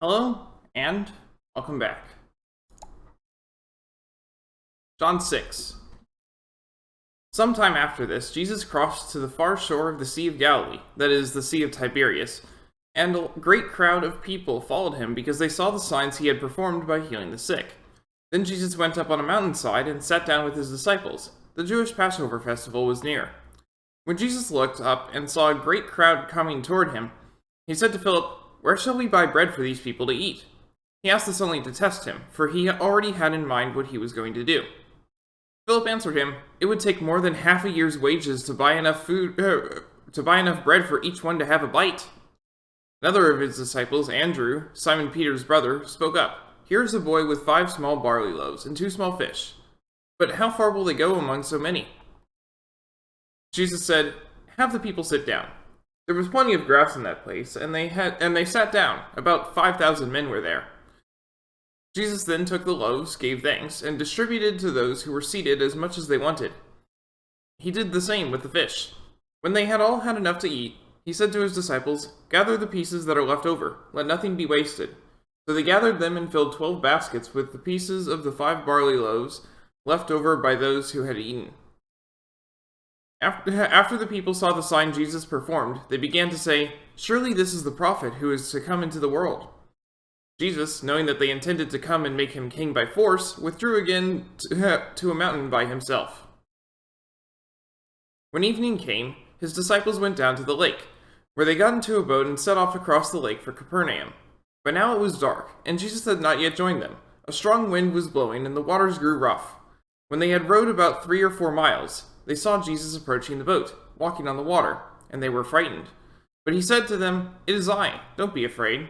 Hello, and welcome back. John 6. Sometime after this, Jesus crossed to the far shore of the Sea of Galilee, that is, the Sea of Tiberias, and a great crowd of people followed him because they saw the signs he had performed by healing the sick. Then Jesus went up on a mountainside and sat down with his disciples. The Jewish Passover festival was near. When Jesus looked up and saw a great crowd coming toward him, he said to Philip, "Where shall we buy bread for these people to eat?" He asked this only to test him, for he already had in mind what he was going to do. Philip answered him, "It would take more than half a year's wages to buy enough bread for each one to have a bite." Another of his disciples, Andrew, Simon Peter's brother, spoke up. "Here is a boy with 5 small barley loaves and 2 small fish. But how far will they go among so many?" Jesus said, "Have the people sit down." There was plenty of grass in that place, and they sat down. About 5,000 men were there. Jesus then took the loaves, gave thanks, and distributed to those who were seated as much as they wanted. He did the same with the fish. When they had all had enough to eat, he said to his disciples, "Gather the pieces that are left over, let nothing be wasted." So they gathered them and filled 12 baskets with the pieces of the 5 barley loaves left over by those who had eaten. After the people saw the sign Jesus performed, they began to say, "Surely this is the prophet who is to come into the world." Jesus, knowing that they intended to come and make him king by force, withdrew again to a mountain by himself. When evening came, his disciples went down to the lake, where they got into a boat and set off across the lake for Capernaum. But now it was dark, and Jesus had not yet joined them. A strong wind was blowing, and the waters grew rough. When they had rowed about 3 or 4 miles, they saw Jesus approaching the boat, walking on the water, and they were frightened. But he said to them, "It is I, don't be afraid."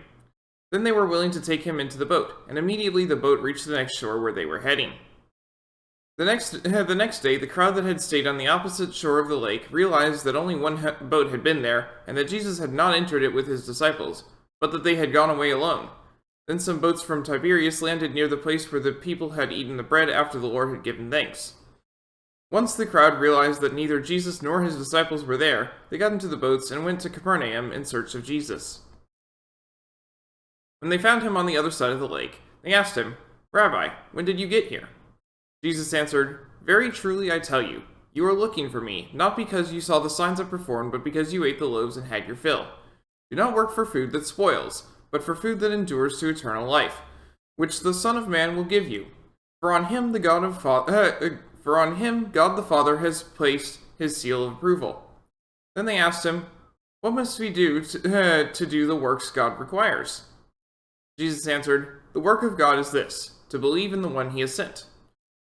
Then they were willing to take him into the boat, and immediately the boat reached the next shore where they were heading. The next day, the crowd that had stayed on the opposite shore of the lake realized that only one boat had been there, and that Jesus had not entered it with his disciples, but that they had gone away alone. Then some boats from Tiberias landed near the place where the people had eaten the bread after the Lord had given thanks. Once the crowd realized that neither Jesus nor his disciples were there, they got into the boats and went to Capernaum in search of Jesus. When they found him on the other side of the lake, they asked him, "Rabbi, when did you get here?" Jesus answered, "Very truly I tell you, you are looking for me, not because you saw the signs I performed, but because you ate the loaves and had your fill. Do not work for food that spoils, but for food that endures to eternal life, which the Son of Man will give you. For on him God the Father has placed his seal of approval." Then they asked him, "What must we do to do the works God requires?" Jesus answered, "The work of God is this, to believe in the one he has sent."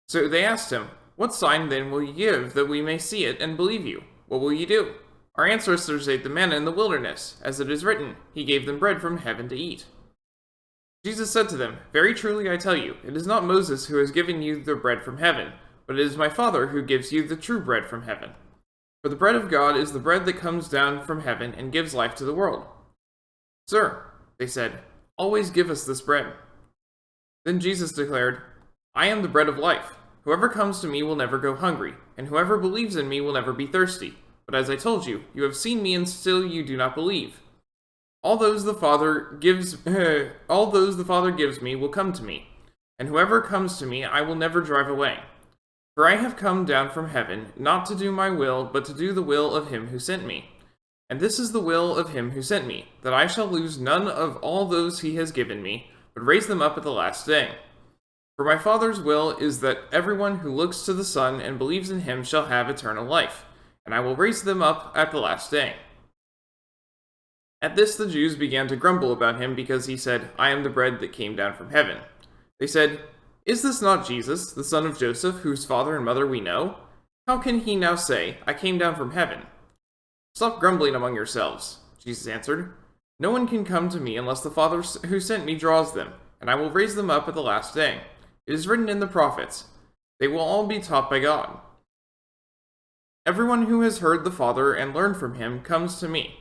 So they asked him, "What sign then will you give that we may see it and believe you? What will you do?" "Our ancestors ate the manna in the wilderness, as it is written, he gave them bread from heaven to eat." Jesus said to them, "Very truly I tell you, it is not Moses who has given you the bread from heaven, but it is my Father who gives you the true bread from heaven. For the bread of God is the bread that comes down from heaven and gives life to the world." "Sir," they said, "always give us this bread." Then Jesus declared, "I am the bread of life. Whoever comes to me will never go hungry, and whoever believes in me will never be thirsty. But as I told you, you have seen me and still you do not believe. All those the Father gives me will come to me, and whoever comes to me I will never drive away. For I have come down from heaven, not to do my will, but to do the will of him who sent me. And this is the will of him who sent me, that I shall lose none of all those he has given me, but raise them up at the last day. For my Father's will is that everyone who looks to the Son and believes in him shall have eternal life, and I will raise them up at the last day." At this the Jews began to grumble about him because he said, "I am the bread that came down from heaven." They said, "Is this not Jesus, the son of Joseph, whose father and mother we know? How can he now say, 'I came down from heaven'?" "Stop grumbling among yourselves," Jesus answered. "No one can come to me unless the Father who sent me draws them, and I will raise them up at the last day. It is written in the prophets, they will all be taught by God. Everyone who has heard the Father and learned from him comes to me.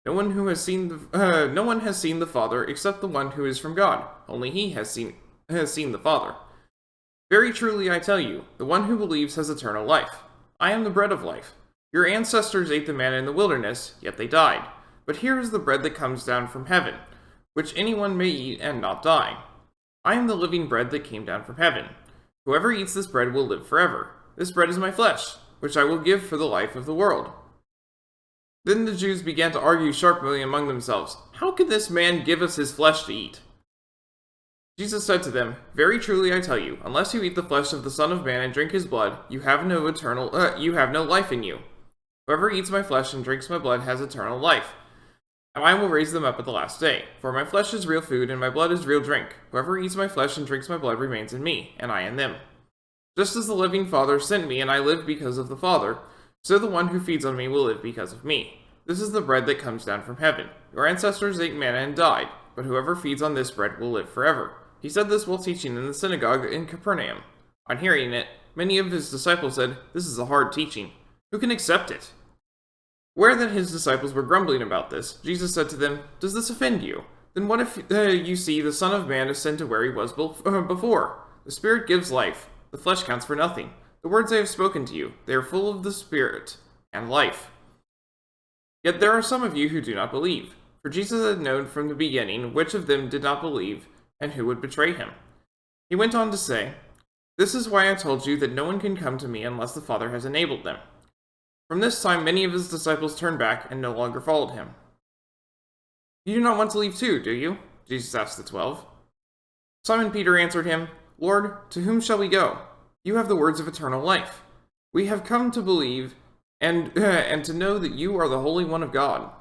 No one has seen the Father except the one who is from God. Only he has seen the Father. Very truly I tell you, the one who believes has eternal life. I am the bread of life. Your ancestors ate the manna in the wilderness, yet they died. But here is the bread that comes down from heaven, which anyone may eat and not die. I am the living bread that came down from heaven. Whoever eats this bread will live forever. This bread is my flesh, which I will give for the life of the world." Then the Jews began to argue sharply among themselves, "How can this man give us his flesh to eat?" Jesus said to them, "Very truly I tell you, unless you eat the flesh of the Son of Man and drink his blood, you have no life in you. Whoever eats my flesh and drinks my blood has eternal life, and I will raise them up at the last day. For my flesh is real food, and my blood is real drink. Whoever eats my flesh and drinks my blood remains in me, and I in them. Just as the living Father sent me, and I live because of the Father, so the one who feeds on me will live because of me. This is the bread that comes down from heaven. Your ancestors ate manna and died, but whoever feeds on this bread will live forever." He said this while teaching in the synagogue in Capernaum. On hearing it, many of his disciples said, "This is a hard teaching. Who can accept it?" Aware that his disciples were grumbling about this, Jesus said to them, "Does this offend you? Then what if you see the Son of Man ascend to where he was before? The Spirit gives life. The flesh counts for nothing. The words I have spoken to you, they are full of the Spirit and life. Yet there are some of you who do not believe." For Jesus had known from the beginning which of them did not believe and who would betray him. He went on to say, "This is why I told you that no one can come to me unless the Father has enabled them." From this time, many of his disciples turned back and no longer followed him. "You do not want to leave too, do you?" Jesus asked the 12. Simon Peter answered him, "Lord, to whom shall we go? You have the words of eternal life. We have come to believe and to know that you are the Holy One of God."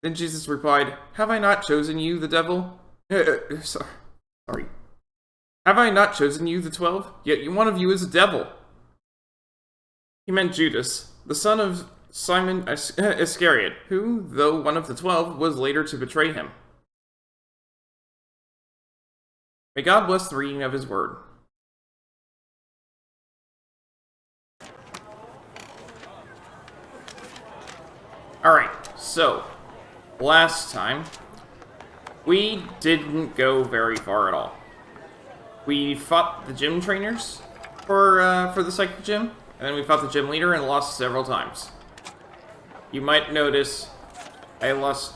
Then Jesus replied, "Have I not chosen you, the devil? Sorry. Have I not chosen you, the 12? Yet one of you is a devil." He meant Judas, the son of Simon Iscariot, who, though one of the 12, was later to betray him. May God bless the reading of his word. Alright, so, last time, we didn't go very far at all. We fought the gym trainers for the psychic gym, and then we fought the gym leader and lost several times. You might notice I lost,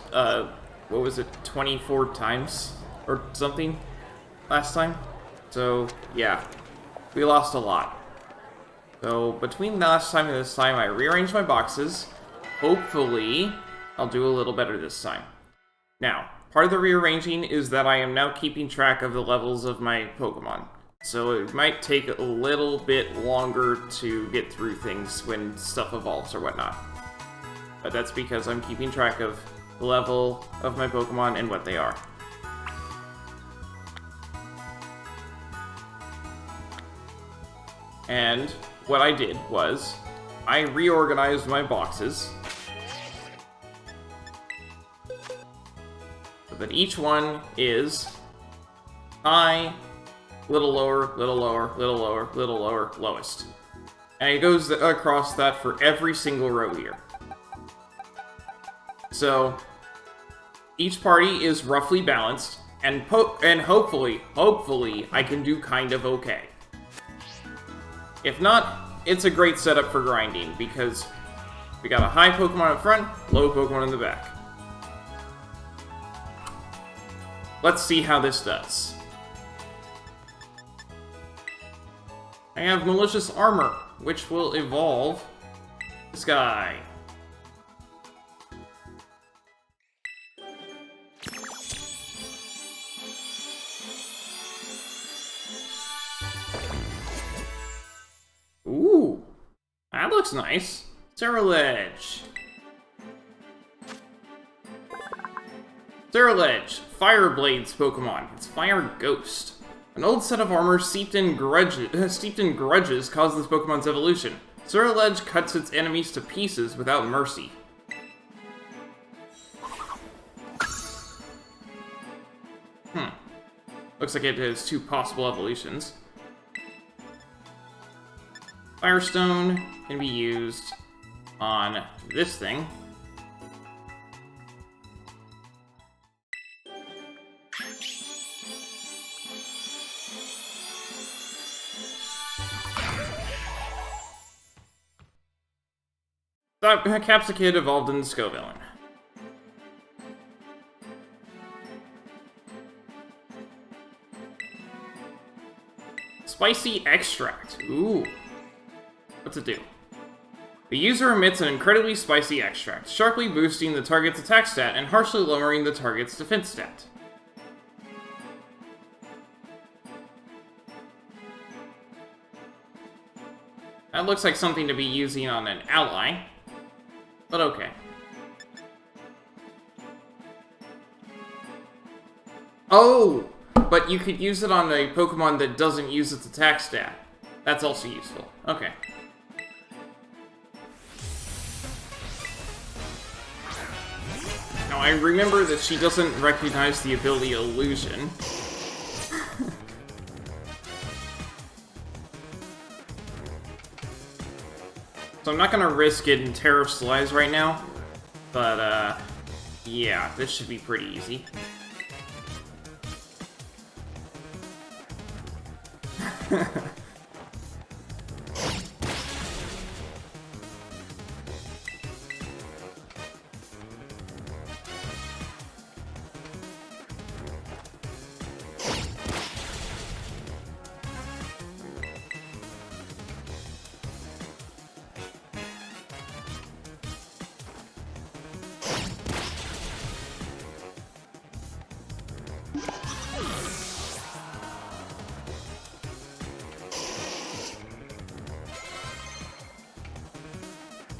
24 times or something last time? So, yeah, we lost a lot. So, between last time and this time, I rearranged my boxes. Hopefully, I'll do a little better this time. Now, part of the rearranging is that I am now keeping track of the levels of my Pokemon. So it might take a little bit longer to get through things when stuff evolves or whatnot. But that's because I'm keeping track of the level of my Pokemon and what they are. And what I did was, I reorganized my boxes so that each one is high, little lower, little lower, little lower, little lower, lowest. And it goes across that for every single row here. So, each party is roughly balanced, and hopefully, I can do kind of okay. If not, it's a great setup for grinding, because we got a high Pokemon up front, low Pokemon in the back. Let's see how this does. I have Malicious Armor, which will evolve this guy. Ooh, that looks nice. Ceruledge. Ceruledge, Fireblade's Pokemon. It's Fire Ghost. An old set of armor steeped in grudges caused this Pokemon's evolution. Ceruledge cuts its enemies to pieces without mercy. Looks like it has two possible evolutions. Firestone can be used on this thing. Capsicid evolved into Scovillain. Spicy extract. Ooh. What's it do? The user emits an incredibly spicy extract, sharply boosting the target's attack stat and harshly lowering the target's defense stat. That looks like something to be using on an ally, but okay. Oh! But you could use it on a Pokemon that doesn't use its attack stat. That's also useful. Okay. Now, I remember that she doesn't recognize the ability Illusion. So I'm not gonna risk getting Terrasilize right now. But, yeah, this should be pretty easy.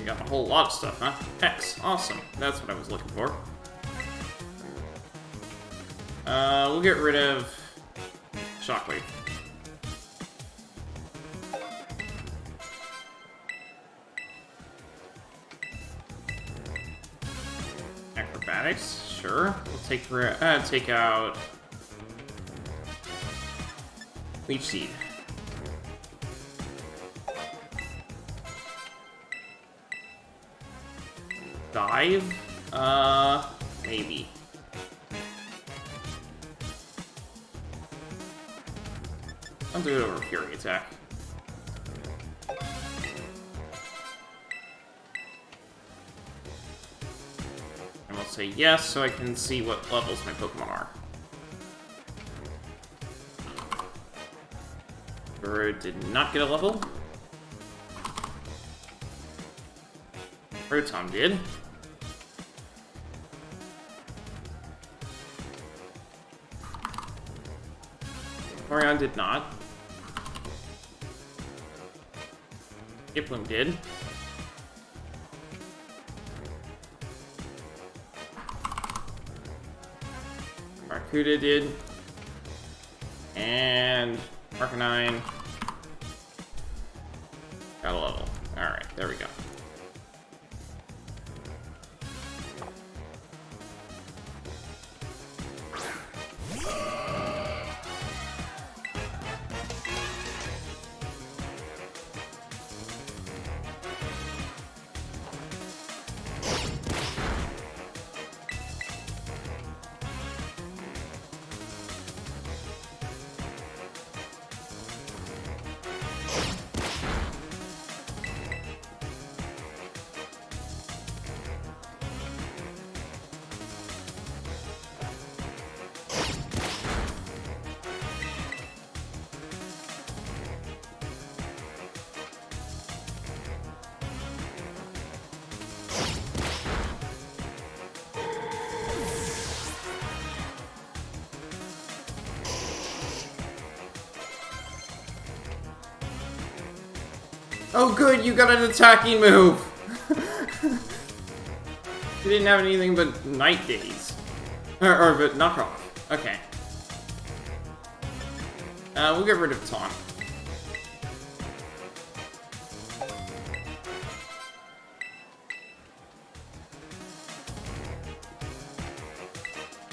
Got a whole lot of stuff, huh? X, awesome. That's what I was looking for. We'll get rid of Shockwave. Acrobatics, sure. We'll take out Leech Seed. Dive? Maybe. I'll do it over Fury Attack. And we'll say yes, so I can see what levels my Pokemon are. Bird did not get a level. Rotom did. Orion did not. Giplim did. Barracuda did. And Arcanine got a level. Alright, there we go. Oh good, you got an attacking move! You didn't have anything but Night Days. But knockoff. Okay. We'll get rid of Taunt.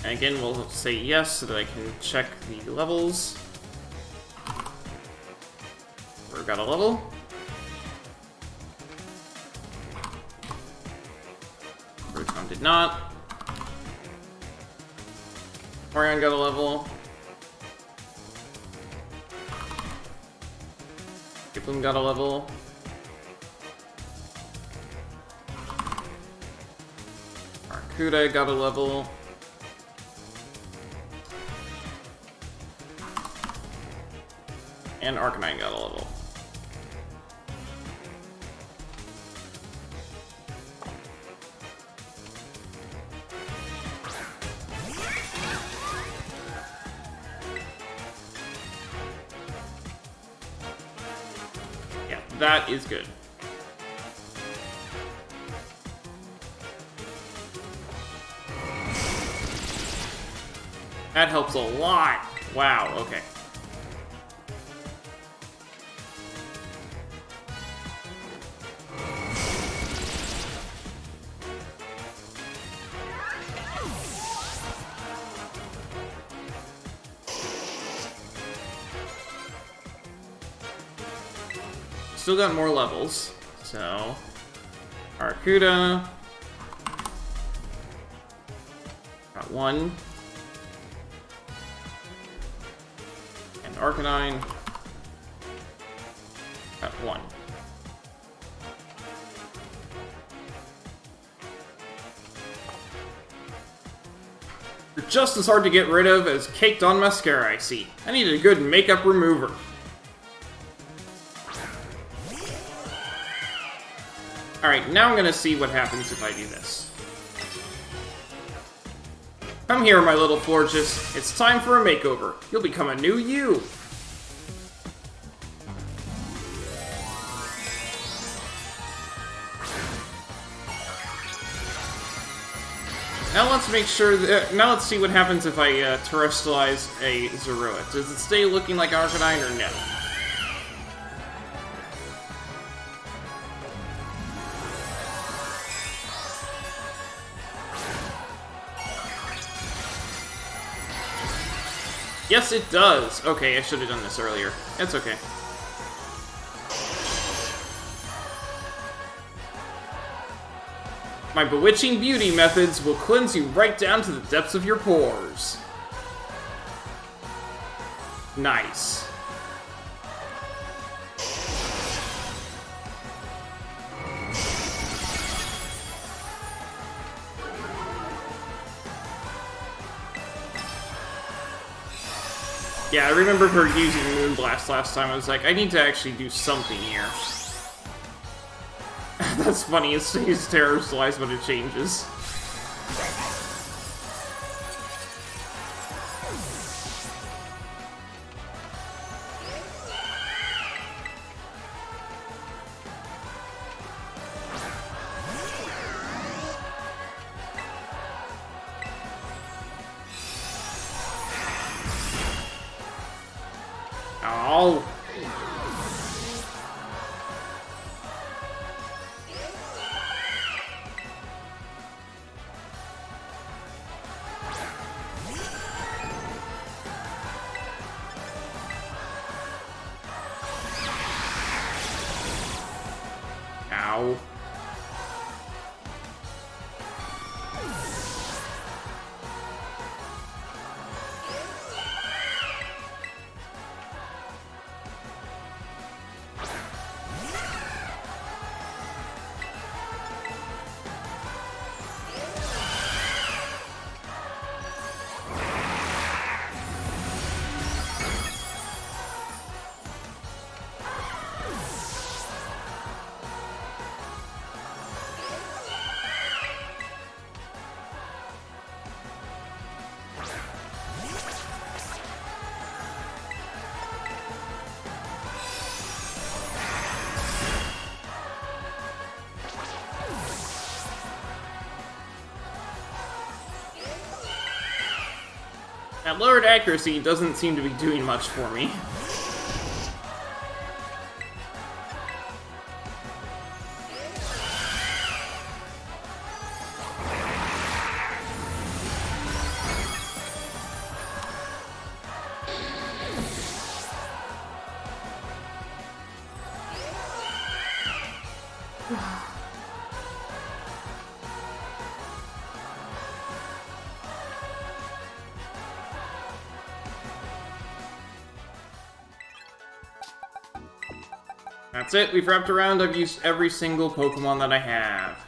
And again, we'll say yes so that I can check the levels. We've got a level. Rotom did not. Orion got a level. Giplim got a level. Barracuda got a level. And Arcanine got a level. Yeah, that is good. That helps a lot. Wow, okay. Still got more levels, so... Arcuda. Got one. And Arcanine. Got one. You're just as hard to get rid of as caked on mascara, I see. I need a good makeup remover. Alright, now I'm gonna see what happens if I do this. Come here, my little Florges. It's time for a makeover. You'll become a new you. Now let's make sure that... now let's see what happens if I terrestrialize a Zorua. Does it stay looking like Arcanine or no? Yes, it does! Okay, I should have done this earlier. It's okay. My bewitching beauty methods will cleanse you right down to the depths of your pores. Nice. Yeah, I remember her using Moonblast last time. I was like, I need to actually do something here. That's funny, it stays terrorized, but it changes. Oh. Ow. That lowered accuracy doesn't seem to be doing much for me. That's it, we've wrapped around. I've used every single Pokemon that I have.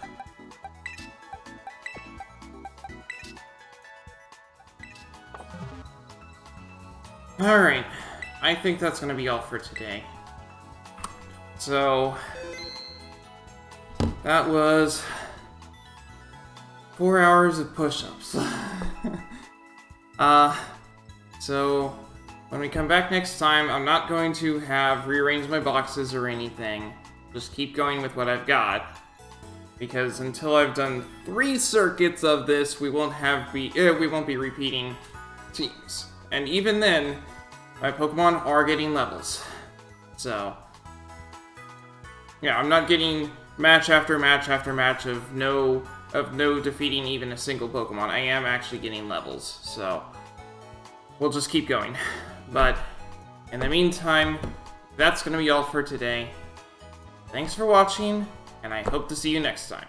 Alright. I think that's gonna be all for today. So, that was 4 hours of push-ups. So, when we come back next time, I'm not going to have rearranged my boxes or anything. Just keep going with what I've got. Because until I've done 3 circuits of this, we won't be repeating teams. And even then, my Pokemon are getting levels. So, yeah, I'm not getting match after match after match of no defeating even a single Pokemon. I am actually getting levels, so we'll just keep going. But in the meantime, that's going to be all for today. Thanks for watching, and I hope to see you next time.